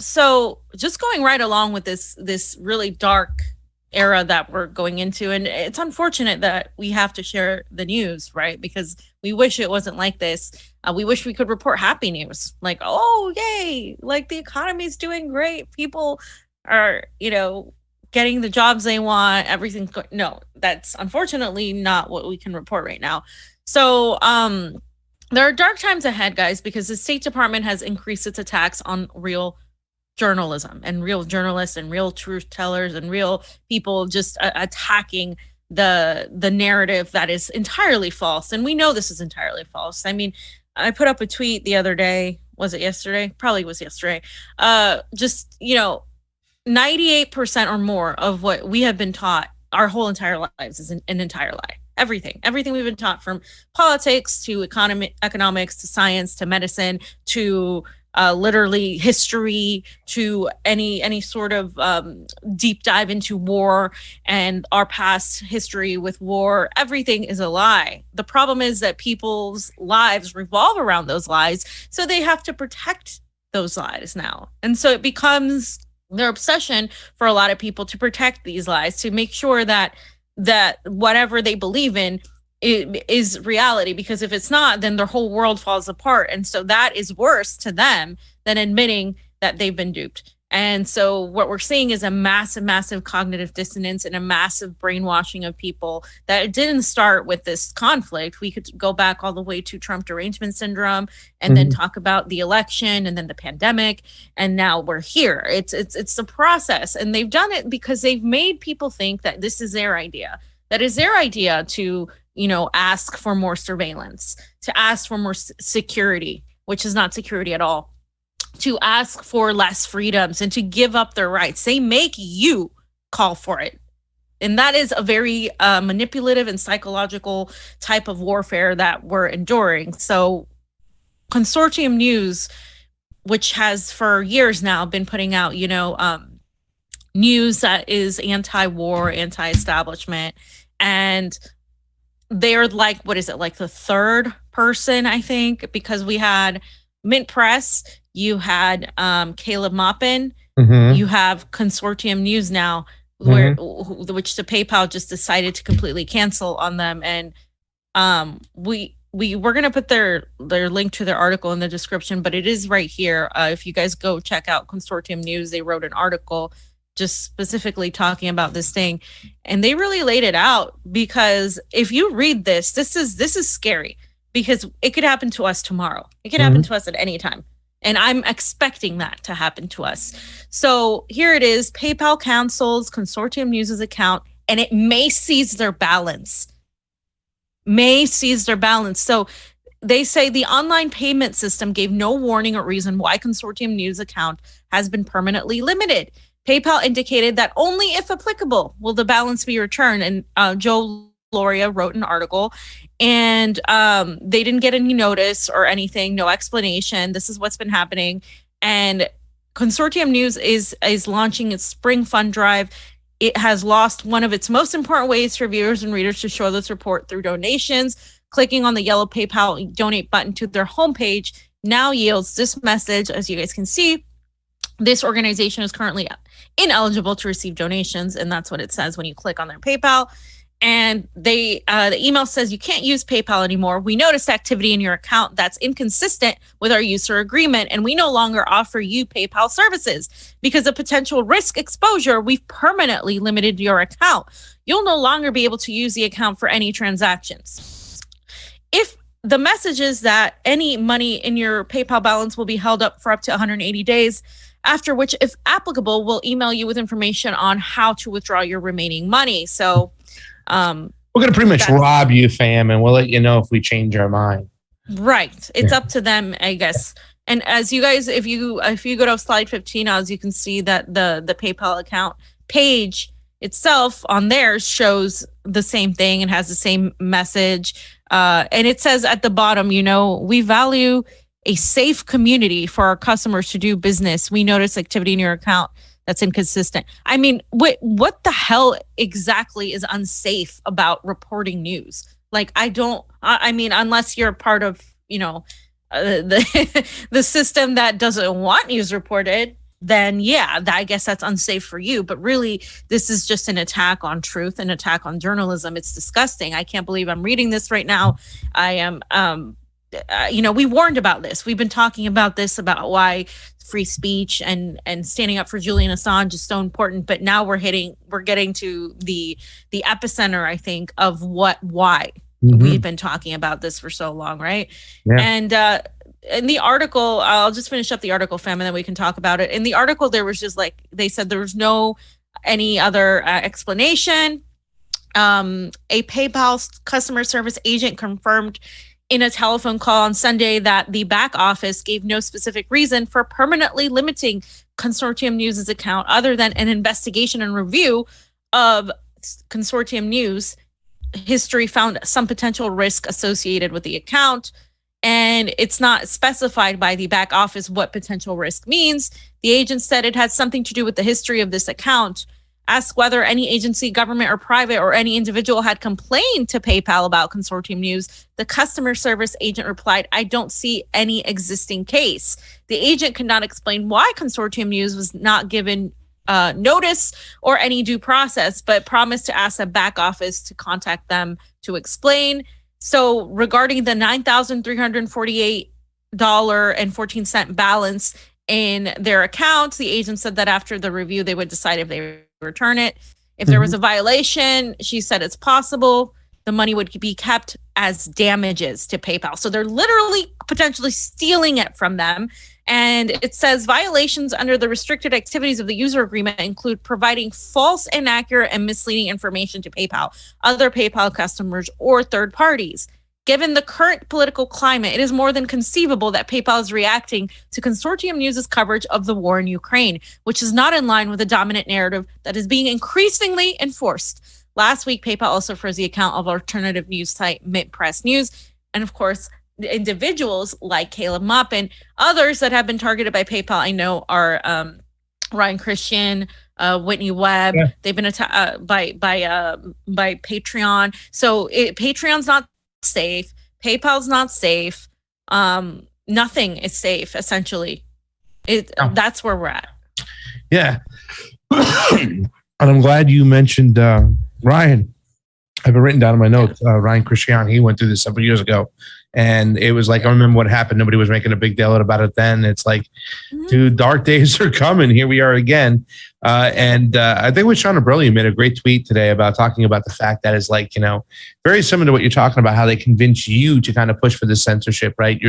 So just going right along with this really dark era that we're going into, and it's unfortunate that we have to share the news, right? Because we wish it wasn't like this. We wish we could report happy news, like, oh yay, like the economy's doing great, people are, getting the jobs they want, everything's going. No, that's unfortunately not what we can report right now. So there are dark times ahead, guys, because the State Department has increased its attacks on real journalism and real journalists and real truth tellers and real people just attacking the narrative that is entirely false. And we know this is entirely false. I mean, I put up a tweet the other day. Was it yesterday? Probably was yesterday. 98% or more of what we have been taught our whole entire lives is an entire lie. Everything we've been taught, from politics to economics to science to medicine to literally history to any sort of deep dive into war and our past history with war. Everything is a lie. The problem is that people's lives revolve around those lies, so they have to protect those lies now. And so it becomes their obsession for a lot of people to protect these lies, to make sure that whatever they believe in is reality, because if it's not, then their whole world falls apart. And so that is worse to them than admitting that they've been duped. And so what we're seeing is a massive cognitive dissonance and a massive brainwashing of people that didn't start with this conflict. We could go back all the way to Trump derangement syndrome and then talk about the election and then the pandemic. And now we're here. It's the process. And they've done it because they've made people think that this is their idea. That is their idea to, ask for more surveillance, to ask for more security, which is not security at all, to ask for less freedoms and to give up their rights. They make you call for it. And that is a very manipulative and psychological type of warfare that we're enduring. So Consortium News, which has for years now been putting out, news that is anti-war, anti-establishment, and they're like, what is it, like the third person, I think, because we had Mint Press, you had Caleb Maupin, you have Consortium News now, which the PayPal just decided to completely cancel on them. And we're going to put their link to their article in the description, but it is right here. If you guys go check out Consortium News, they wrote an article just specifically talking about this thing, and they really laid it out, because if you read this is scary, because it could happen to us tomorrow. It could happen to us at any time. And I'm expecting that to happen to us. So here it is. PayPal cancels Consortium News' account, and it may seize their balance. So they say the online payment system gave no warning or reason why Consortium News account has been permanently limited. PayPal indicated that only if applicable will the balance be returned. And Joe Loria wrote an article, and they didn't get any notice or anything, no explanation. This is what's been happening. And Consortium News is launching its spring fund drive. It has lost one of its most important ways for viewers and readers to show this report through donations. Clicking on the yellow PayPal donate button to their homepage now yields this message. As you guys can see, this organization is currently ineligible to receive donations, and that's what it says when you click on their PayPal. And the email says you can't use PayPal anymore. We noticed activity in your account that's inconsistent with our user agreement, and we no longer offer you PayPal services. Because of potential risk exposure, we've permanently limited your account. You'll no longer be able to use the account for any transactions. If the message is that any money in your PayPal balance will be held up for up to 180 days, after which, if applicable, we'll email you with information on how to withdraw your remaining money. So we're going to pretty much rob you, fam, and we'll let you know if we change our mind. Right. It's up to them, I guess. And as you guys, if you go to slide 15, as you can see that the PayPal account page itself on theirs shows the same thing and has the same message. And it says at the bottom, we value a safe community for our customers to do business. We notice activity in your account that's inconsistent. I mean, what the hell exactly is unsafe about reporting news? Like, I mean, unless you're part of, the system that doesn't want news reported, then yeah, I guess that's unsafe for you. But really, this is just an attack on truth, an attack on journalism. It's disgusting. I can't believe I'm reading this right now. I am, we warned about this. We've been talking about this, about why free speech and standing up for Julian Assange is so important. But now we're getting to the epicenter, I think, of why we've been talking about this for so long, right? Yeah. And in the article, I'll just finish up the article, fam, and then we can talk about it. In the article, there was just they said there was no any other explanation. A PayPal customer service agent confirmed in a telephone call on Sunday that the back office gave no specific reason for permanently limiting Consortium News' account other than an investigation and review of Consortium News history found some potential risk associated with the account. And it's not specified by the back office what potential risk means. The agent said it had something to do with the history of this account. Asked whether any agency, government or private, or any individual had complained to PayPal about Consortium News, the customer service agent replied, "I don't see any existing case." The agent could not explain why Consortium News was not given notice or any due process, but promised to ask the back office to contact them to explain. So regarding the $9,348.14 balance in their accounts, the agent said that after the review, they would decide if they return it. If there was a violation, she said it's possible the money would be kept as damages to PayPal. So they're literally potentially stealing it from them. And it says violations under the restricted activities of the user agreement include providing false, inaccurate, and misleading information to PayPal, other PayPal customers, or third parties. Given the current political climate, it is more than conceivable that PayPal is reacting to Consortium News' coverage of the war in Ukraine, which is not in line with the dominant narrative that is being increasingly enforced. Last week, PayPal also froze the account of alternative news site Mint Press News. And of course, individuals like Caleb Mopp and others that have been targeted by PayPal, I know, are Ryan Christian, Whitney Webb. Yeah. They've been attacked by Patreon. So Patreon's not safe. PayPal's not safe. Nothing is safe, essentially. That's where we're at. Yeah. And I'm glad you mentioned Ryan. I have it written down in my notes. Ryan Christian, he went through this several years ago. And it was like, I remember what happened. Nobody was making a big deal about it then. It's like, dude, dark days are coming. Here we are again. And I think it was Sean Abreu made a great tweet today about talking about the fact that it's like, very similar to what you're talking about, how they convince you to kind of push for this censorship, right?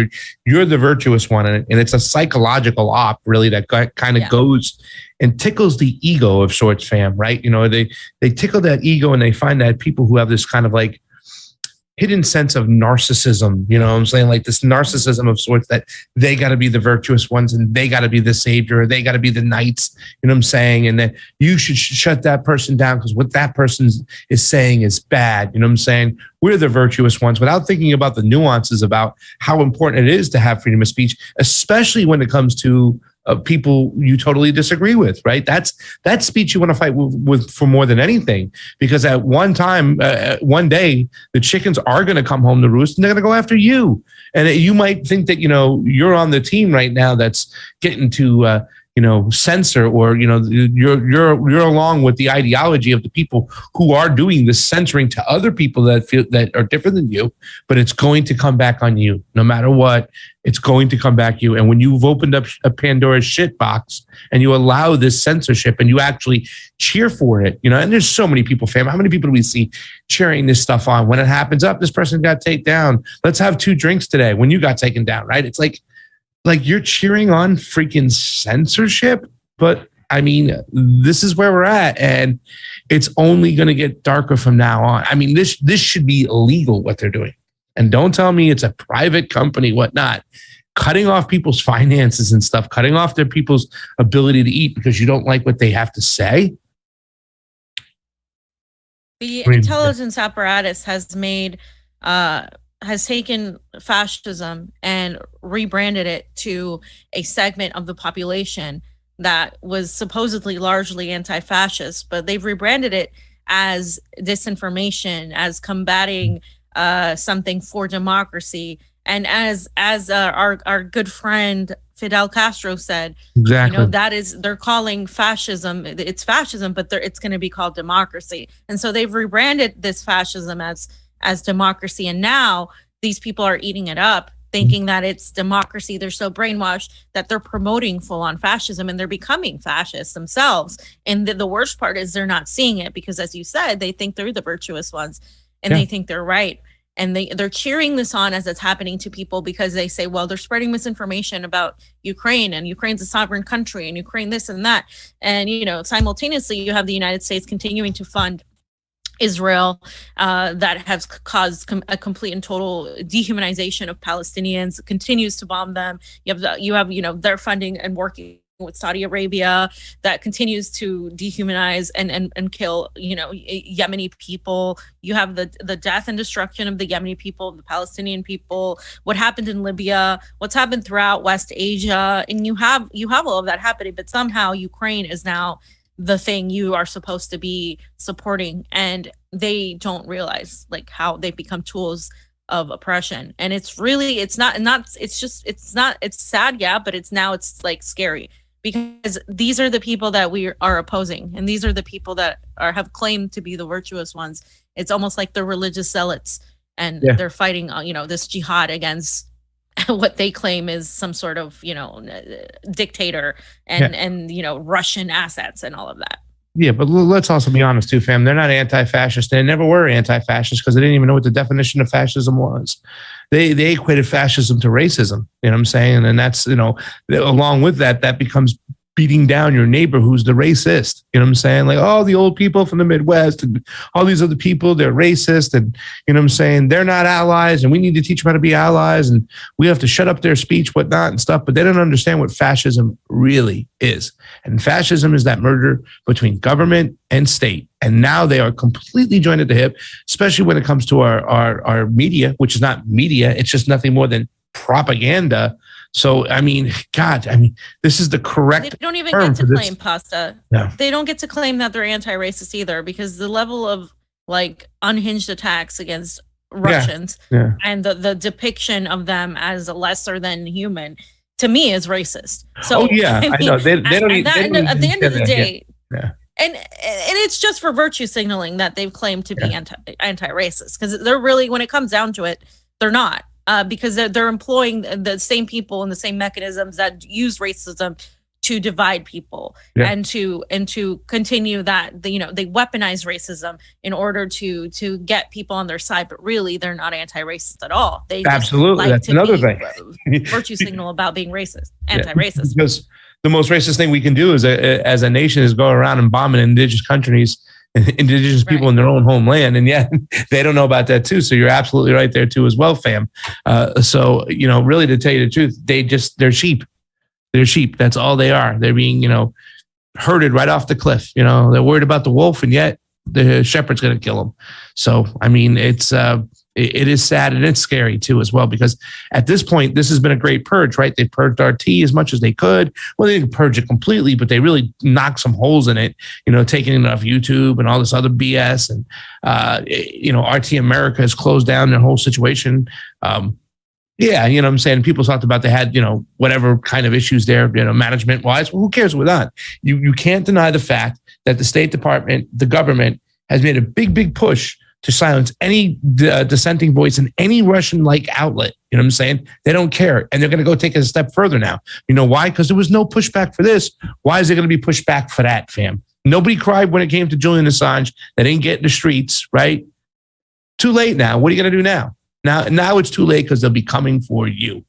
You're the virtuous one. And it's a psychological op, really, that kind of goes and tickles the ego of sorts, fam, right? They tickle that ego, and they find that people who have this kind of like hidden sense of narcissism, what I'm saying? Like this narcissism of sorts, that they got to be the virtuous ones and they got to be the savior, or they got to be the knights, what I'm saying? And that you should shut that person down because what that person is saying is bad, what I'm saying? We're the virtuous ones, without thinking about the nuances about how important it is to have freedom of speech, especially when it comes to people you totally disagree with, right? That's speech you want to fight with for more than anything, because at one time, one day, the chickens are going to come home to roost and they're going to go after you. And you might think that, you're on the team right now that's getting to, censor, or, you're along with the ideology of the people who are doing the censoring to other people that are different than you, but it's going to come back on you. No matter what, it's going to come back to you. And when you've opened up a Pandora's shit box and you allow this censorship and you actually cheer for it, and there's so many people, fam, how many people do we see cheering this stuff on when it happens? Up, this person got taken down. Let's have 2 drinks today when you got taken down, right? It's like you're cheering on freaking censorship. But I mean, this is where we're at, and it's only going to get darker from now on. I mean, this should be illegal, what they're doing. And don't tell me it's a private company, whatnot, cutting off people's finances and stuff, cutting off their people's ability to eat because you don't like what they have to say. The intelligence apparatus has taken fascism and rebranded it to a segment of the population that was supposedly largely anti-fascist, but they've rebranded it as disinformation, as combating something for democracy. And as our good friend Fidel Castro said. Exactly. That is, they're calling fascism, it's fascism, but it's going to be called democracy. And so they've rebranded this fascism as democracy. And now these people are eating it up, thinking that it's democracy. They're so brainwashed that they're promoting full-on fascism, and they're becoming fascists themselves. And the worst part is they're not seeing it, because, as you said, they think they're the virtuous ones, and they think they're right. And they're cheering this on as it's happening to people, because they say, well, they're spreading misinformation about Ukraine, and Ukraine's a sovereign country, and Ukraine this and that. And, simultaneously, you have the United States continuing to fund Israel, that has caused a complete and total dehumanization of Palestinians, continues to bomb them. You have they're funding and working with Saudi Arabia that continues to dehumanize and kill Yemeni people. You have the death and destruction of the Yemeni people, the Palestinian people, what happened in Libya, what's happened throughout West Asia, and you have all of that happening, but somehow Ukraine is now the thing you are supposed to be supporting, and they don't realize how they've become tools of oppression. And it's sad, yeah, but it's scary, because these are the people that we are opposing, and these are the people that have claimed to be the virtuous ones. It's almost like they're religious zealots, and they're fighting this jihad against what they claim is some sort of dictator and Russian assets and all of that. Yeah, but let's also be honest too, fam. They're not anti-fascist. They never were anti-fascist, because they didn't even know what the definition of fascism was. They equated fascism to racism. You know what I'm saying? And that's, along with that becomes beating down your neighbor who's the racist. You know what I'm saying? Like, oh, the old people from the Midwest and all these other people, they're racist. And, you know what I'm saying? They're not allies, and we need to teach them how to be allies, and we have to shut up their speech, whatnot and stuff. But they don't understand what fascism really is. And fascism is that merger between government and state. And now they are completely joined at the hip, especially when it comes to our media, which is not media. It's just nothing more than propaganda. So, this is the correct. They don't even get to claim pasta. No. They don't get to claim that they're anti-racist either, because the level of unhinged attacks against Russians and the depiction of them as a lesser than human, to me, is racist. So, I know. They don't at the end of the day. Yeah. And it's just for virtue signaling that they've claimed to be anti-racist, because they're really, when it comes down to it, they're not. Because they're employing the same people and the same mechanisms that use racism to divide people and to continue that. They weaponize racism in order to get people on their side, but really they're not anti-racist at all. They absolutely that's another thing. Virtue signal about being racist, anti-racist. Because the most racist thing we can do as a nation is go around and bomb indigenous countries, indigenous people in their own homeland, and yet they don't know about that too. So you're absolutely right there too as well, fam. So really, to tell you the truth, they're sheep. They're sheep. That's all they are. They're being herded right off the cliff. They're worried about the wolf, and yet the shepherd's going to kill them. So it is sad, and it's scary too as well, because at this point, this has been a great purge, right? They purged RT as much as they could. Well, they didn't purge it completely, but they really knocked some holes in it, taking it off YouTube and all this other BS. And, RT America has closed down their whole situation. You know what I'm saying? People talked about they had, whatever kind of issues there, management wise. Well, who cares with that? You can't deny the fact that the State Department, the government, has made a big push to silence any dissenting voice in any Russian-like outlet. You know what I'm saying? They don't care. And they're going to go take it a step further now. You know why? Because there was no pushback for this. Why is there going to be pushback for that, fam? Nobody cried when it came to Julian Assange. They didn't get in the streets, right? Too late now. What are you going to do now? Now it's too late, because they'll be coming for you.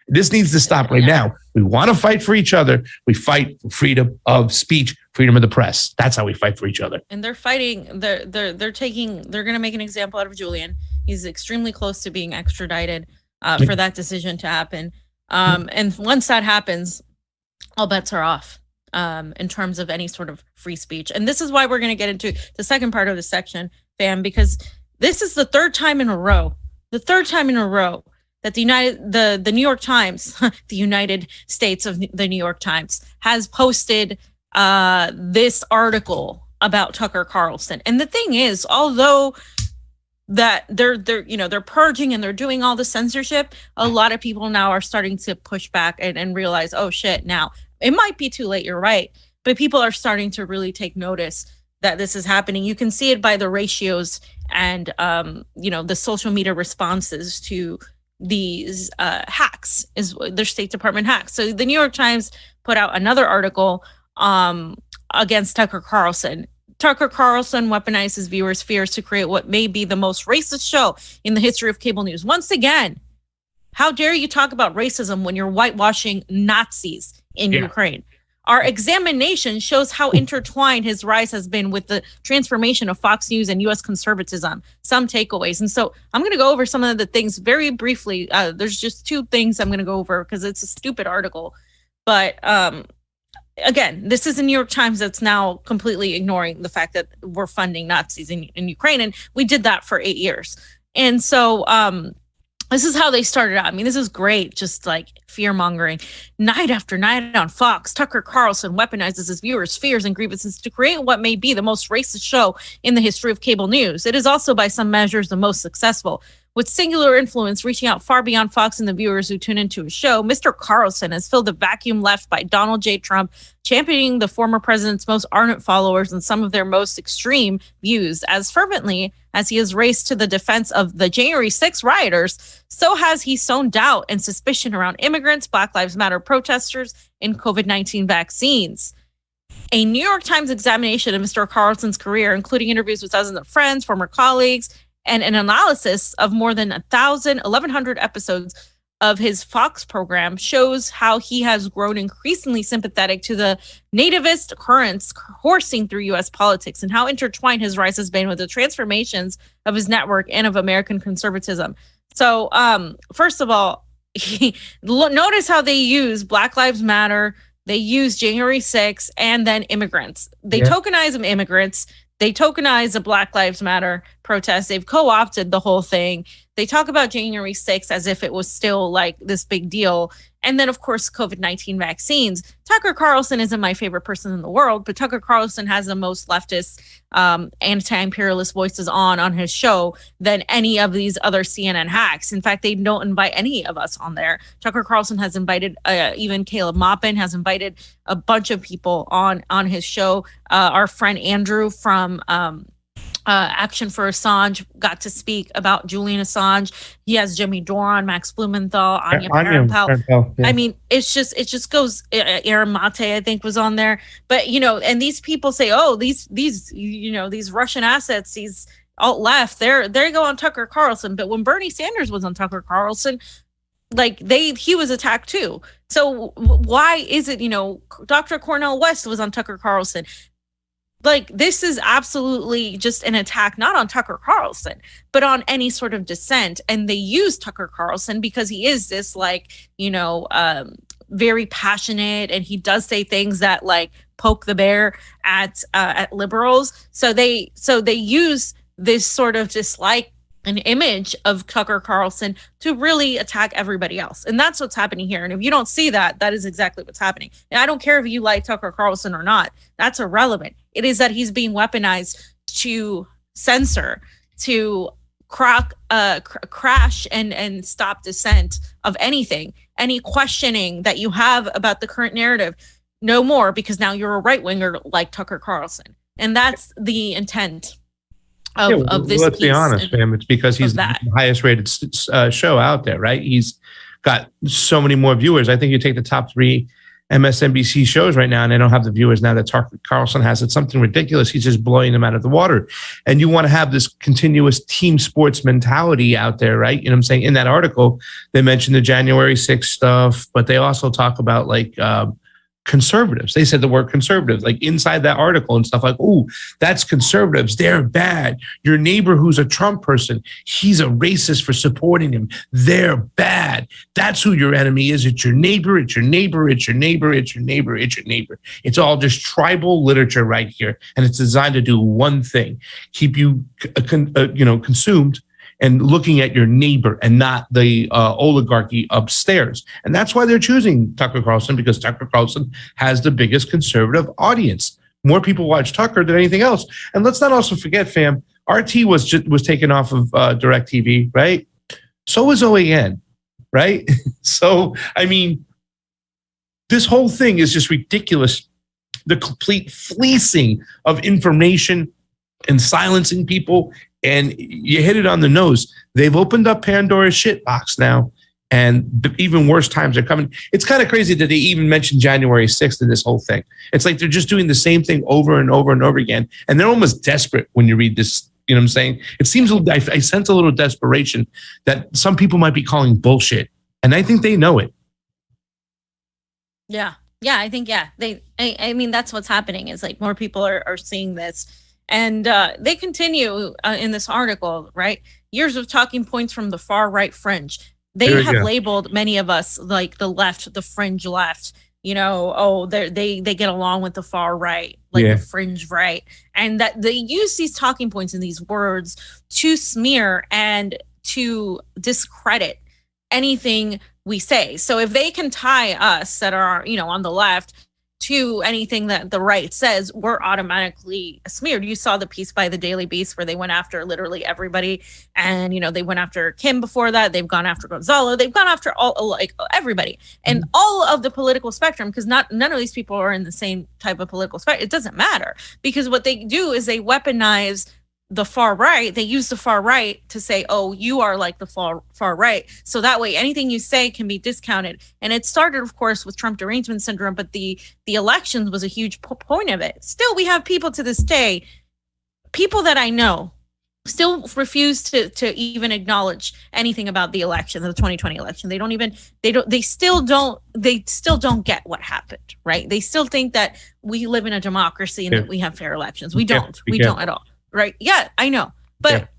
This needs to stop right now. We want to fight for each other. We fight for freedom of speech, freedom of the press. That's how we fight for each other. And they're fighting. They're going to make an example out of Julian. He's extremely close to being extradited for that decision to happen. And once that happens, all bets are off in terms of any sort of free speech. And this is why we're going to get into the second part of the section, fam, because this is the third time in a row that the New York Times, the United States of the New York Times, has posted this article about Tucker Carlson. And the thing is, although that they're purging and they're doing all the censorship, a lot of people now are starting to push back and realize, oh shit, now it might be too late, you're right, but people are starting to really take notice that this is happening. You can see it by the ratios and the social media responses to these hacks, is their State Department hacks. So the New York Times put out another article against Tucker Carlson. Tucker Carlson weaponizes viewers' fears to create what may be the most racist show in the history of cable news. Once again, how dare you talk about racism when you're whitewashing Nazis in Ukraine? Our examination shows how intertwined his rise has been with the transformation of Fox News and U.S. conservatism. Some takeaways. And so I'm going to go over some of the things very briefly. There's just 2 things I'm going to go over because it's a stupid article. But again, this is the New York Times that's now completely ignoring the fact that we're funding Nazis in Ukraine. And we did that for 8 years. And so this is how they started out. I mean, this is great, just like fear mongering. Night after night on Fox, Tucker Carlson weaponizes his viewers' fears and grievances to create what may be the most racist show in the history of cable news. It is also, by some measures, the most successful. With singular influence reaching out far beyond Fox and the viewers who tune into his show, Mr. Carlson has filled the vacuum left by Donald J. Trump, championing the former president's most ardent followers and some of their most extreme views. As fervently as he has raced to the defense of the January 6 rioters, so has he sown doubt and suspicion around immigrants, Black Lives Matter protesters, and COVID-19 vaccines. A New York Times examination of Mr. Carlson's career, including interviews with dozens of friends, former colleagues, and an analysis of more than 1,100 episodes of his Fox program, shows how he has grown increasingly sympathetic to the nativist currents coursing through U.S. politics and how intertwined his rise has been with the transformations of his network and of American conservatism. So, first of all, notice how they use Black Lives Matter, they use January 6th, and then immigrants. They tokenize them immigrants. They tokenize the Black Lives Matter protest. They've co-opted the whole thing. They talk about January 6th as if it was still like this big deal. And then, of course, COVID-19 vaccines. Tucker Carlson isn't my favorite person in the world, but Tucker Carlson has the most leftist, anti-imperialist voices on his show than any of these other CNN hacks. In fact, they don't invite any of us on there. Tucker Carlson has invited, even Caleb Maupin has invited a bunch of people on his show. Our friend Andrew from Action for Assange got to speak about Julian Assange. He has Jimmy Dore on, Max Blumenthal, Anya Parampel. I mean, it just goes. Aaron Mate, I think, was on there. But and these people say, oh, these Russian assets, these alt left, they go on Tucker Carlson. But when Bernie Sanders was on Tucker Carlson, he was attacked too. So why is it, Dr. Cornel West was on Tucker Carlson? This is absolutely just an attack, not on Tucker Carlson, but on any sort of dissent. And they use Tucker Carlson because he is this very passionate, and he does say things that poke the bear at liberals. So they use this sort of dislike, an image of Tucker Carlson, to really attack everybody else. And that's what's happening here. And if you don't see that, that is exactly what's happening. And I don't care if you like Tucker Carlson or not. That's irrelevant. It is that he's being weaponized to censor, to crash and stop dissent of anything, any questioning that you have about the current narrative. No more, because now you're a right-winger like Tucker Carlson. And that's the intent of this. Let's be honest, fam. It's because he's the highest rated show out there, right? He's got so many more viewers. I think you take the top 3 MSNBC shows right now, and they don't have the viewers now that Tucker Carlson has. It's something ridiculous. He's just blowing them out of the water. And you want to have this continuous team sports mentality out there, right? You know what I'm saying? In that article, they mentioned the January 6th stuff, but they also talk about conservatives. They said the word conservative, inside that article and stuff oh, that's conservatives. They're bad. Your neighbor who's a Trump person, he's a racist for supporting him. They're bad. That's who your enemy is. It's your neighbor. It's your neighbor. It's your neighbor. It's your neighbor. It's your neighbor. It's all just tribal literature right here. And it's designed to do one thing: keep you, consumed and looking at your neighbor and not the oligarchy upstairs. And that's why they're choosing Tucker Carlson, because Tucker Carlson has the biggest conservative audience. More people watch Tucker than anything else. And let's not also forget, fam, RT was taken off of DirecTV, right? So was OAN, right? So, I mean, this whole thing is just ridiculous. The complete fleecing of information and silencing people. And you hit it on the nose. They've opened up Pandora's shit box now. And even worse times are coming. It's kind of crazy that they even mentioned January 6th in this whole thing. It's like they're just doing the same thing over and over and over again. And they're almost desperate when you read this. You know what I'm saying? It seems I sense a little desperation that some people might be calling bullshit. And I think they know it. Yeah. Yeah, I think, I mean, that's what's happening is like more people are seeing this. And they continue in this article, right? Years of talking points from the far right fringe. They have labeled many of us like the left, the fringe left, you know, oh, they get along with the far right, like the fringe right. And that they use these talking points and these words to smear and to discredit anything we say. So if they can tie us that are, you know, on the left to anything that the right says, we're automatically smeared. You saw the piece by the Daily Beast where they went after literally everybody. And, you know, they went after Kim before that. They've gone after Gonzalo. They've gone after all, like everybody and all of the political spectrum, because none of these people are in the same type of political spectrum. It doesn't matter, because what they do is they weaponize the far right. They use the far right to say, oh, you are like the far right. So that way anything you say can be discounted. And it started, of course, with Trump derangement syndrome, but the elections was a huge point of it. Still, we have people to this day, people that I know, still refuse to even acknowledge anything about the election, the 2020 election. They still don't get what happened, right? They still think that we live in a democracy and that we have fair elections. We don't at all. Right. Yeah, I know. But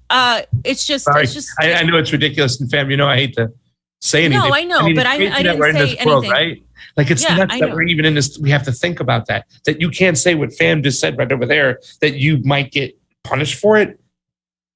it's just, I know it's ridiculous. And fam, you know, I hate to say anything. No, I know, but I didn't say anything. Right? Like it's nuts that we're even in this. We have to think about that you can't say what fam just said right over there, that you might get punished for it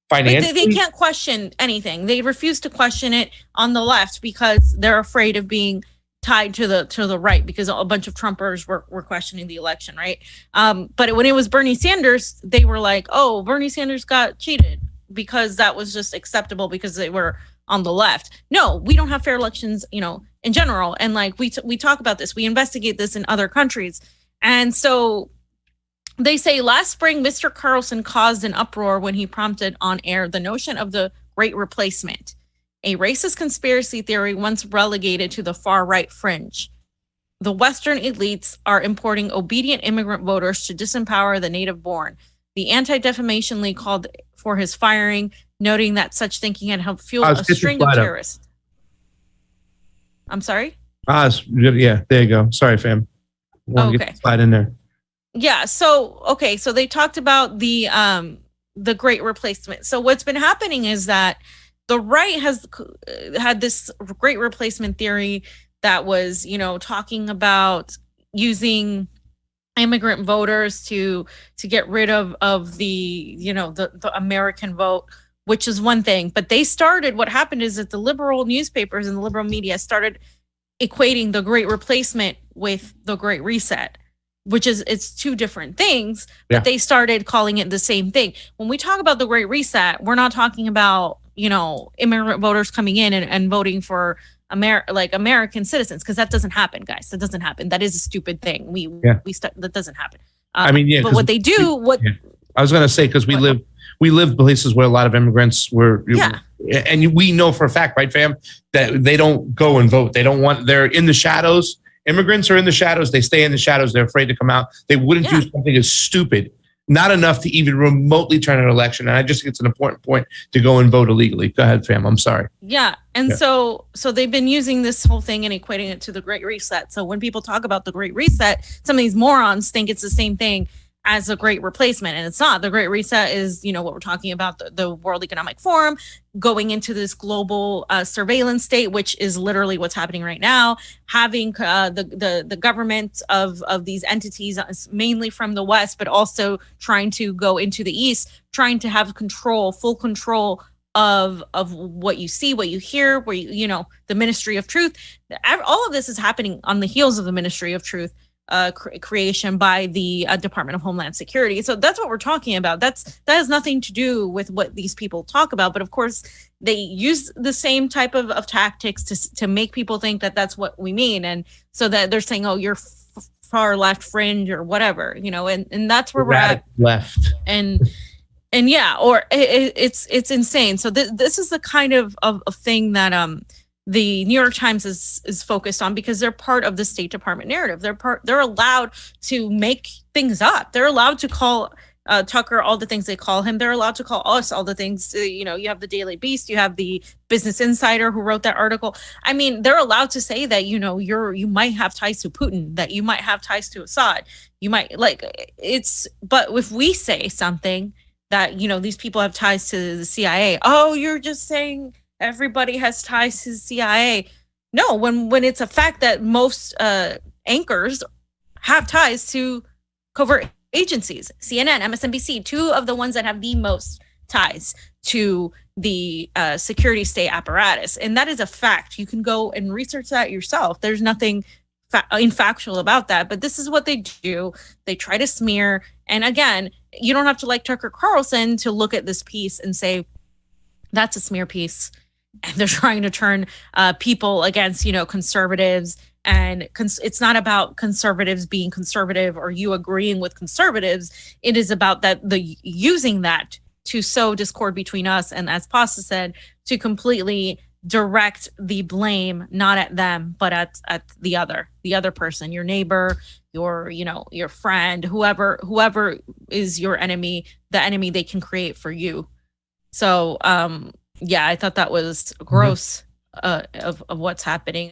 financially. They can't question anything. They refuse to question it on the left because they're afraid of being tied to the right, because a bunch of Trumpers were questioning the election, right? But when it was Bernie Sanders, they were like, oh, Bernie Sanders got cheated, because that was just acceptable because they were on the left. No, we don't have fair elections, you know, in general. And like we talk about this, we investigate this in other countries. And so they say last spring, Mr. Carlson caused an uproar when he prompted on air the notion of the Great Replacement, a racist conspiracy theory once relegated to the far right fringe. The Western elites are importing obedient immigrant voters to disempower the native born. The Anti-Defamation League called for his firing, noting that such thinking had helped fuel a string of terrorists. I'm sorry? Yeah, there you go. Sorry, fam. Okay. Slide in there. Yeah, so they talked about the Great Replacement. So what's been happening is that the right has had this Great Replacement theory that was, you know, talking about using immigrant voters to get rid of the, you know, the American vote, which is one thing. But what happened is that the liberal newspapers and the liberal media started equating the Great Replacement with the Great Reset, which is, it's two different things, but they started calling it the same thing. When we talk about the Great Reset, we're not talking about, you know, immigrant voters coming in and voting for American citizens, because that doesn't happen, guys. That doesn't happen. That is a stupid thing. That doesn't happen. I mean, but what they do, I was going to say, because we live places where a lot of immigrants were, and we know for a fact, right, fam, that they don't go and vote. They're in the shadows. Immigrants are in the shadows. They stay in the shadows. They're afraid to come out. They wouldn't do something as stupid, not enough to even remotely turn an election. And I just think it's an important point to go and vote illegally. Go ahead, fam. I'm sorry. Yeah. And so they've been using this whole thing and equating it to the Great Reset. So when people talk about the Great Reset, some of these morons think it's the same thing as a Great Replacement, and it's not. The Great Reset is, you know, what we're talking about, the World Economic Forum going into this global surveillance state, which is literally what's happening right now, having the government of these entities, mainly from the West, but also trying to go into the East, trying to have full control of what you see, what you hear, where you know, the Ministry of Truth. All of this is happening on the heels of the Ministry of Truth creation by the Department of Homeland Security. So that's what we're talking about. That has nothing to do with what these people talk about. But of course, they use the same type of tactics to make people think that that's what we mean, and so that they're saying, "Oh, you're far left fringe or whatever," and that's where we're at. Left and yeah, or it's insane. So this is the kind of thing that the New York Times is focused on, because they're part of the State Department narrative. They're allowed to make things up. They're allowed to call Tucker all the things they call him. They're allowed to call us all the things. You have the Daily Beast, you have the Business Insider who wrote that article. I mean, they're allowed to say that you might have ties to Putin, that you might have ties to Assad. You might but if we say something that these people have ties to the CIA, oh, you're just saying everybody has ties to the CIA. No, when it's a fact that most anchors have ties to covert agencies, CNN, MSNBC, two of the ones that have the most ties to the security state apparatus. And that is a fact. You can go and research that yourself. There's nothing infactual about that, but this is what they do. They try to smear. And again, you don't have to like Tucker Carlson to look at this piece and say, that's a smear piece. And they're trying to turn people against, conservatives. And it's not about conservatives being conservative or you agreeing with conservatives. It is about using that to sow discord between us. And as Pasta said, to completely direct the blame not at them, but at the other person, your neighbor, your friend, whoever is your enemy, the enemy they can create for you. So yeah, I thought that was gross of what's happening.